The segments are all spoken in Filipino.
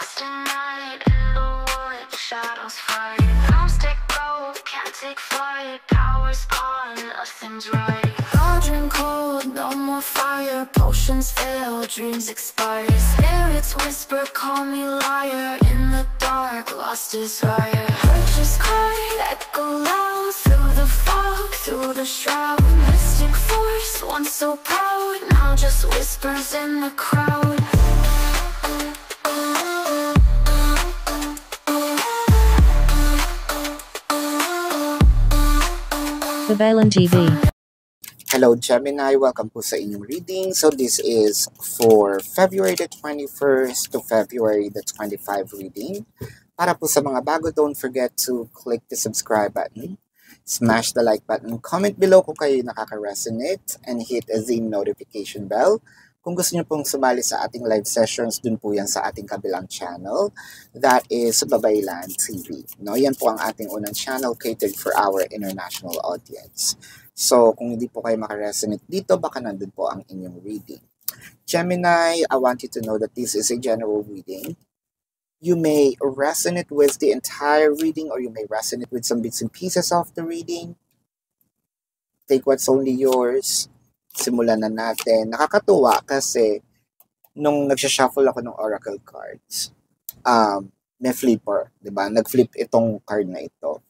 lost in night, in the wood, shadows fight. Arms take gold, can't take flight. Power's gone, nothing's right. Cauldron cold, no more fire. Potions fail, dreams expire. Spirits whisper, call me liar. In the dark, lost desire. Purchase cry, echo loud. Through the fog, through the shroud. Mystic force, once so proud, now just whispers in the crowd. Babalan TV. Hello Gemini, welcome po sa inyong reading. So this is for February the 21st to February the 25 reading. Para po sa mga bago, don't forget to click the subscribe button, smash the like button, comment below kung kayo nakaka-resonate, and hit the notification bell. Kung gusto niyo pong sumali sa ating live sessions, dun po yan sa ating kabilang channel. That is Babaylan TV. No, yan po ang ating unang channel catered for our international audience. So, kung hindi po kayo makaresonate dito, baka nandun po ang inyong reading. Gemini, I want you to know that this is a general reading. You may resonate with the entire reading or you may resonate with some bits and pieces of the reading. Take what's only yours. Simulan na natin. Nakakatuwa kasi nung nagsha-shuffle ako ng oracle cards, may flipper, di ba? Nag-flip itong card na ito.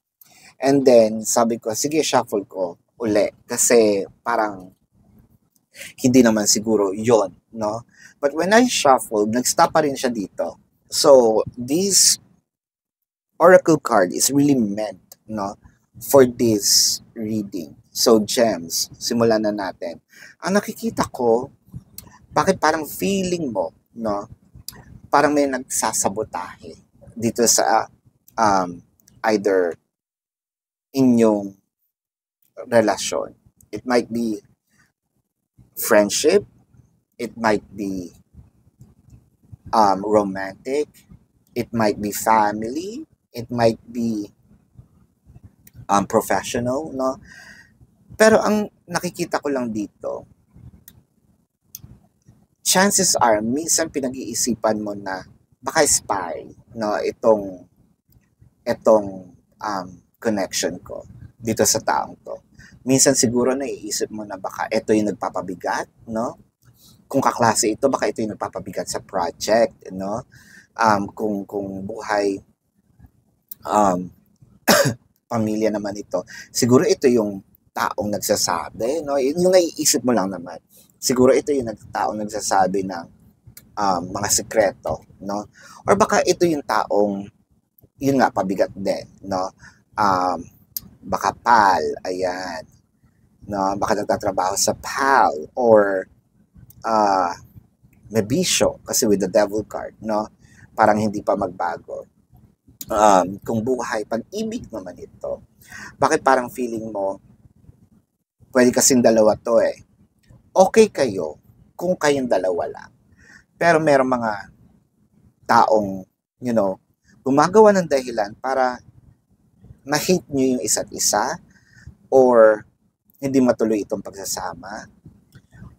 And then, sabi ko, sige, shuffle ko uli. Kasi parang hindi naman siguro yon, no? But when I shuffled, nag-stop pa rin siya dito. So, this oracle card is really meant, no, for this reading. So, gems, simulan na natin. Ang nakikita ko, bakit parang feeling mo, no, parang may nagsasabotahe dito sa either inyong relasyon. It might be friendship, it might be romantic, it might be family, it might be professional, no? Pero ang nakikita ko lang dito, chances are, minsan pinag-iisipan mo na baka spy, no, itong connection ko dito sa taong to. Minsan siguro naiisip mo na baka ito yung nagpapabigat, no? Kung kaklase ito, baka ito yung nagpapabigat sa project, no? Kung buhay, pamilya naman ito, siguro ito yung taong nagsasabi, no? Yung naiisip mo lang naman. Siguro ito yung taong nagsasabi ng mga sekreto, no? Or baka ito yung taong, yun nga, pabigat din, no? Baka pal, ayan, no? Baka nagtatrabaho sa pal, or may bisyo, kasi with the devil card, no? Parang hindi pa magbago. Kung buhay, pag-ibig naman ito, bakit parang feeling mo, pwede kasing dalawa to eh. Okay kayo kung kayong dalawa lang. Pero merong mga taong, you know, gumagawa ng dahilan para ma-hate nyo yung isa't isa or hindi matuloy itong pagsasama.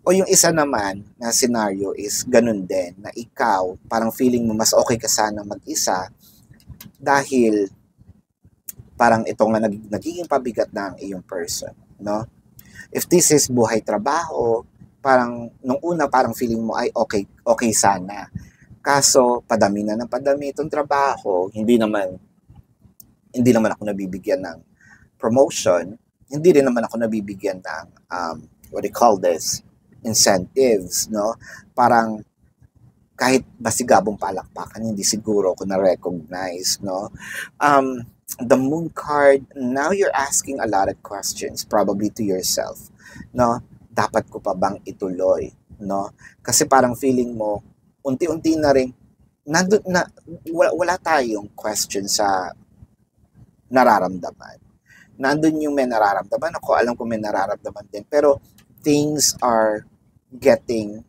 O yung isa naman na scenario is ganun din, na ikaw, parang feeling mo mas okay ka sana mag-isa dahil parang itong nagiging pabigat na ang iyong person, no? If this is buhay trabaho, parang nung una parang feeling mo ay okay sana. Kaso padami na ng padami itong trabaho, hindi naman ako nabibigyan ng promotion, hindi rin naman ako nabibigyan ng what do you call this? Incentives, no? Parang kahit basigabong palakpakan, hindi siguro ako na-recognize, no? The moon card, now you're asking a lot of questions, probably to yourself, no? Dapat ko pa bang ituloy, no? Kasi parang feeling mo, unti-unti na rin, wala tayong question sa nararamdaman. Nandun yung may nararamdaman, ako alam ko may nararamdaman din, pero things are getting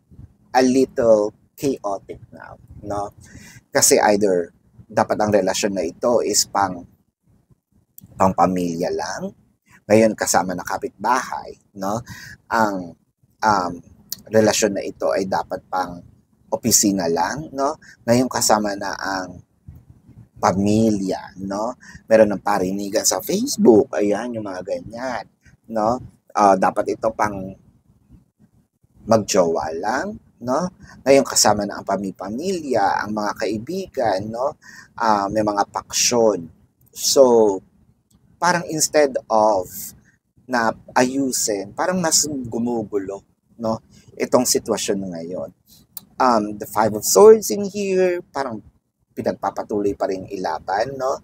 a little chaotic now, no? Kasi either dapat ang relasyon na ito is pang pamilya lang, ngayon kasama na kapitbahay, no? Ang relasyon na ito ay dapat pang opisina lang, no? Ngayon kasama na ang pamilya, no? Meron ng parinigan sa Facebook, ayan, yung mga ganyan, no? Dapat ito pang magjowa lang, no? Ngayon kasama na ang pamilya, ang mga kaibigan, no? May mga paksyon. So, parang instead of na ayusin, parang mas gumugulo, no? Itong sitwasyon ngayon. The Five of Swords in here, parang pinagpapatuloy pa rin ilaban, no?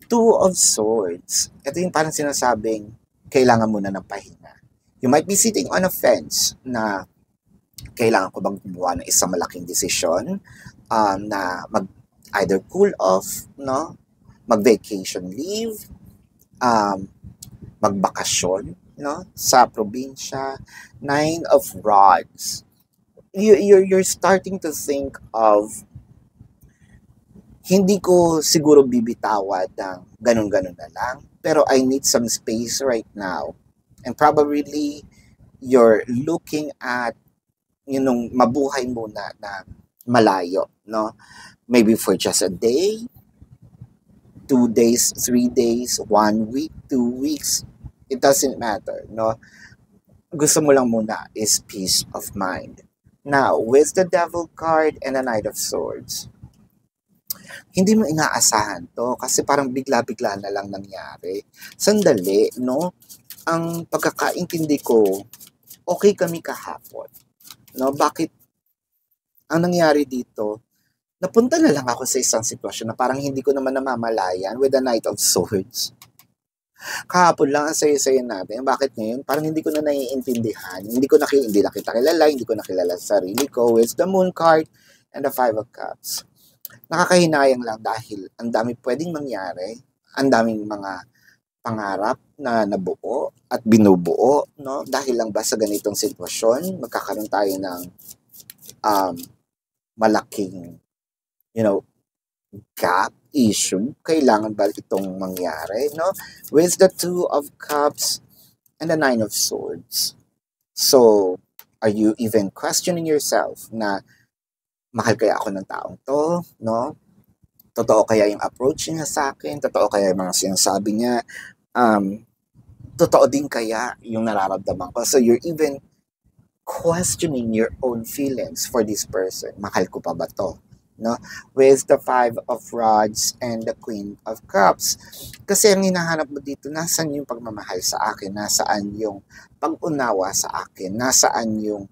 Two of Swords, ito yung parang sinasabing, kailangan muna ng pahinga. You might be sitting on a fence na kailangan ko bang gumawa ng isang malaking desisyon na either cool off, no? Mag-vacation leave, magbakasyon, no? Sa probinsya. Nine of Rods. You're starting to think of hindi ko siguro bibitawan ng ganun-ganun na lang, pero I need some space right now. And probably you're looking at mabuhay muna na malayo, no? Maybe for just a day, 2 days, 3 days, 1 week, 2 weeks, it doesn't matter, no? Gusto mo lang muna is peace of mind. Now, with the Devil card and the Knight of Swords, hindi mo inaasahan to kasi parang bigla-bigla na lang nangyari. Sandali, no? Ang pagkakaintindi ko, okay kami kahapon. No? Bakit ang nangyari dito, napunta na lang ako sa isang sitwasyon na parang hindi ko naman namamalayan with the Knight of Swords. Kahapon lang ang saya-saya natin. Bakit ngayon? Parang hindi ko na naiintindihan. Hindi na kita kilala, hindi ko nakilala sa sarili ko. With the Moon card and the Five of Cups. Nakakahinayang lang dahil ang dami pwedeng mangyari, ang daming mga pangarap na nabuo at binubuo, no? Dahil lang ba sa ganitong sitwasyon, magkakaroon tayo ng malaking, gap, issue. Kailangan ba itong mangyari, no? With the Two of Cups and the Nine of Swords. So, are you even questioning yourself na mahal kaya ako ng taong to, no? Totoo kaya yung approach niya sa akin? Totoo kaya yung mga sinasabi niya? Totoo din kaya yung nararamdaman ko? So you're even questioning your own feelings for this person. Mahal ko pa ba to? No? With the Five of Rods and the Queen of Cups. Kasi ang hinahanap mo dito, nasaan yung pagmamahal sa akin? Nasaan yung pag-unawa sa akin? Nasaan yung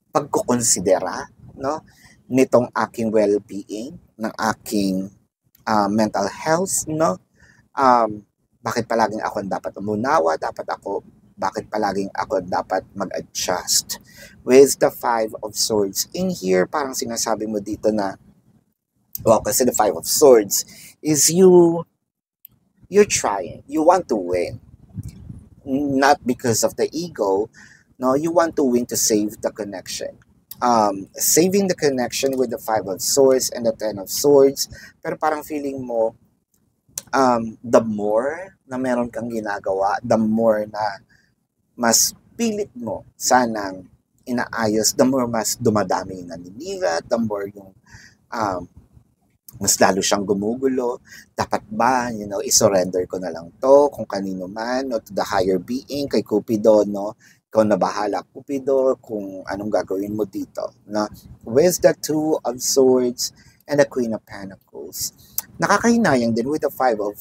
pagkukonsidera, no, nitong aking well-being, ng aking mental health, no? Bakit palaging ako dapat umunawa, bakit palaging ako dapat mag-adjust? With the Five of Swords in here, parang sinasabi mo dito na, kasi the Five of Swords is you're trying, you want to win, not because of the ego. No, you want to win to save the connection. Saving the connection with the Five of Swords and the Ten of Swords. Pero parang feeling mo, the more na meron kang ginagawa, the more na mas pilit mo sanang inaayos, the more mas dumadami yung naninira, the more yung mas lalo siyang gumugulo. Dapat ba, isurrender ko na lang to kung kanino man, no, to the higher being, kay Cupido, no? Ikaw na bahala, Cupido, kung anong gagawin mo dito. No? With the Two of Swords and the Queen of Pentacles. Nakakahinayang din with the Five of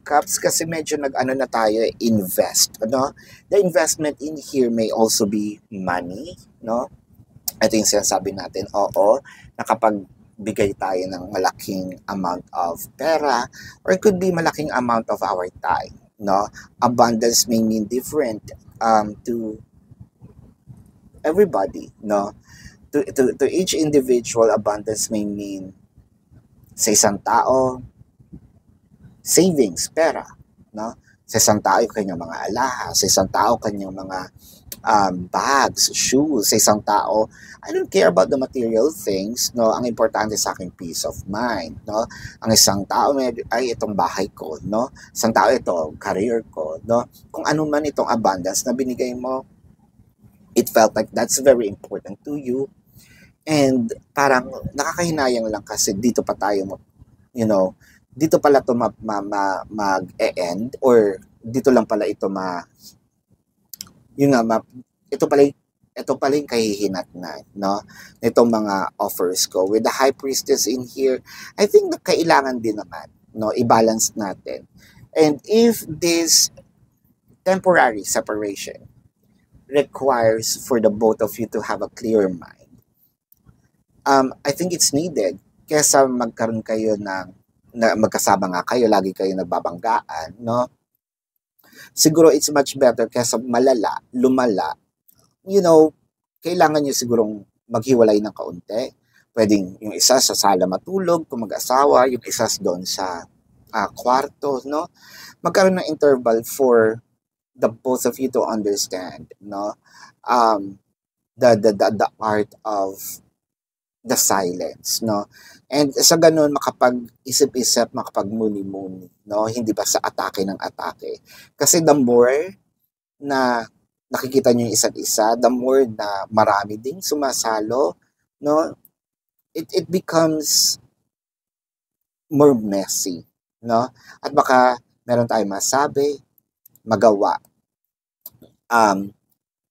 Cups kasi medyo na tayo invest. No? The investment in here may also be money. No? Ito yung sinasabi natin, na kapag bigay tayo ng malaking amount of pera or it could be malaking amount of our time. No, abundance may mean different to everybody. No, to each individual, abundance may mean sa isang tao savings, pera. No, sa isang tao kanyang mga alahas, sa isang tao kanyang mga bags, shoes, sa isang tao, I don't care about the material things, no? Ang importante sa akin, peace of mind, no? Ang isang tao, ay itong bahay ko, no? Isang tao ito, career ko, no? Kung ano man itong abundance na binigay mo, It felt like that's very important to you. And parang nakakahinayang lang kasi dito pa tayo, you know, dito pala to mag-e-end, or dito lang pala ito yun nga, ito pala yung kahihinatnan, no? Nitong mga offers ko. With the High Priestess in here, I think na kailangan din naman, no? I-balance natin. And if this temporary separation requires for the both of you to have a clear mind, I think it's needed. Kesa magkaroon kayo na magkasama nga kayo, lagi kayo nagbabanggaan, no? Siguro it's much better kesa lumala, kailangan nyo sigurong maghiwalay ng kaunti. Pwedeng yung isa sa sala matulog, kung mag-asawa, yung isa doon sa kwarto, no? Magkaroon ng interval for the both of you to understand, no? The art of the silence, no? And sa ganun, makapag-isip-isip, makapag-muni-muni, no? Hindi ba sa atake ng atake. Kasi the more na nakikita nyo yung isa't isa, the more na marami ding sumasalo, no? It becomes more messy, no? At baka meron tayong masabi, magawa.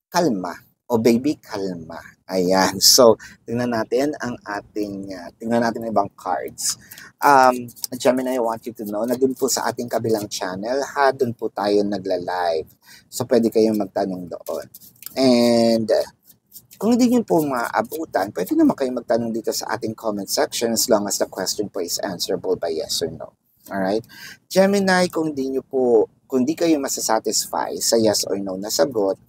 Kalma. O baby, kalma. Ayan. So, tingnan natin ang ibang cards. Gemini, I want you to know na dun po sa ating kabilang channel, dun po tayo nagla-live. So, pwede kayong magtanong doon. And, kung hindi nyo po maabutan, pwede naman kayong magtanong dito sa ating comment section as long as the question po is answerable by yes or no. Alright? Gemini, kung di kayo masasatisfy sa yes or no na sagot,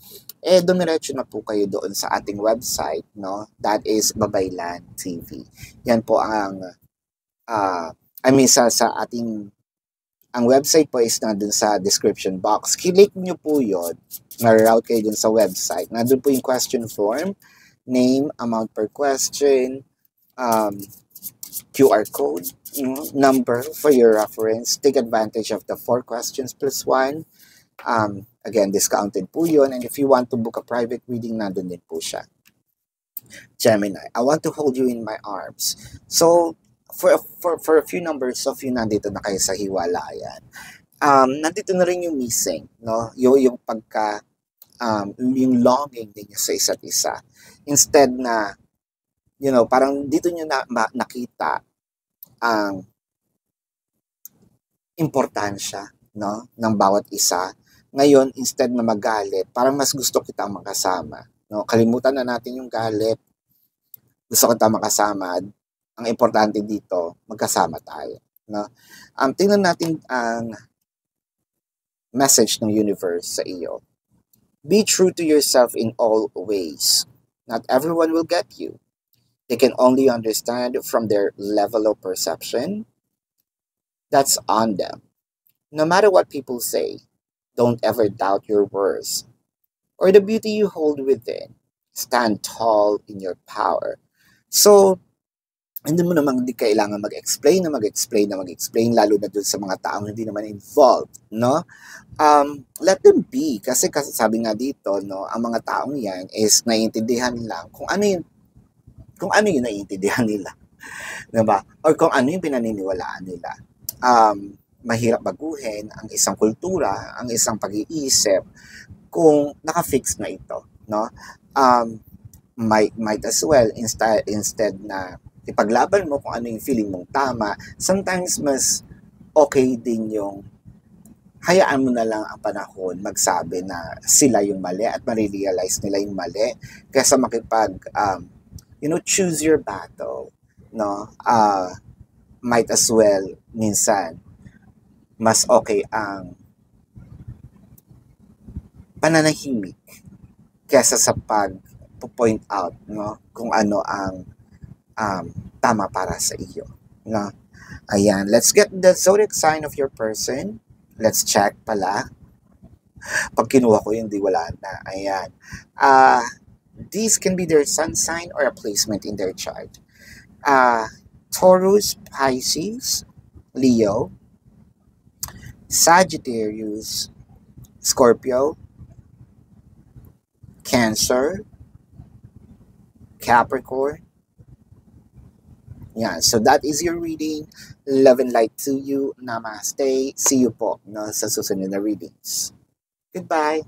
dumiretso na po kayo doon sa ating website, no? That is Babaylan TV. Yan po ang, ang website po is nandun sa description box. Click nyo po yun, ma-route kayo dun sa website. Nandun po yung question form, name, amount per question, QR code, number for your reference. Take advantage of the 4 questions plus 1. Again, discounted po yun. And if you want to book a private reading, nandun din po siya. Gemini, I want to hold you in my arms. So, for a few numbers of you, nandito na kayo sa hiwalayan. Nandito na rin yung missing, no? Yung yung longing ninyo sa isa't isa. Instead na, parang dito nyo nakita ang importansya, no, ng bawat isa. Ngayon, instead na magalit, parang mas gusto kitang makasama. No? Kalimutan na natin yung galit. Gusto kitang makasama. Ang importante dito, magkasama tayo. No? Tingnan natin ang message ng universe sa iyo. Be true to yourself in all ways. Not everyone will get you. They can only understand from their level of perception. That's on them. No matter what people say, don't ever doubt your worth or the beauty you hold within. Stand tall in your power. So, hindi mo namang hindi kailangan mag-explain, lalo na dun sa mga taong hindi naman involved, no? Let them be. Kasi sabi nga dito, no, ang mga taong yan is naiintindihan lang kung ano yung naiintindihan nila. Diba? Or kung ano yung pinaniniwalaan nila. Mahirap baguhin ang isang kultura, ang isang pag-iisip kung naka-fix na ito, no? Might as well instead na ipaglaban mo kung ano yung feeling mong tama, sometimes mas okay din yung hayaan mo na lang ang panahon magsabi na sila yung mali at marirealize nila yung mali kaysa choose your battle, no? Might as well minsan mas okay ang pananahimik kesa sa pag-point out, no, kung ano ang tama para sa iyo, no? Ayan, let's get the zodiac sign of your person. Let's check pala. Pag kinuha ko yun, di wala na. Ayan. These can be their sun sign or a placement in their chart. Taurus, Pisces, Leo, Sagittarius, Scorpio, Cancer, Capricorn. Yan. So that is your reading. Love and light to you. Namaste. See you po no, sa susunod na readings. Goodbye.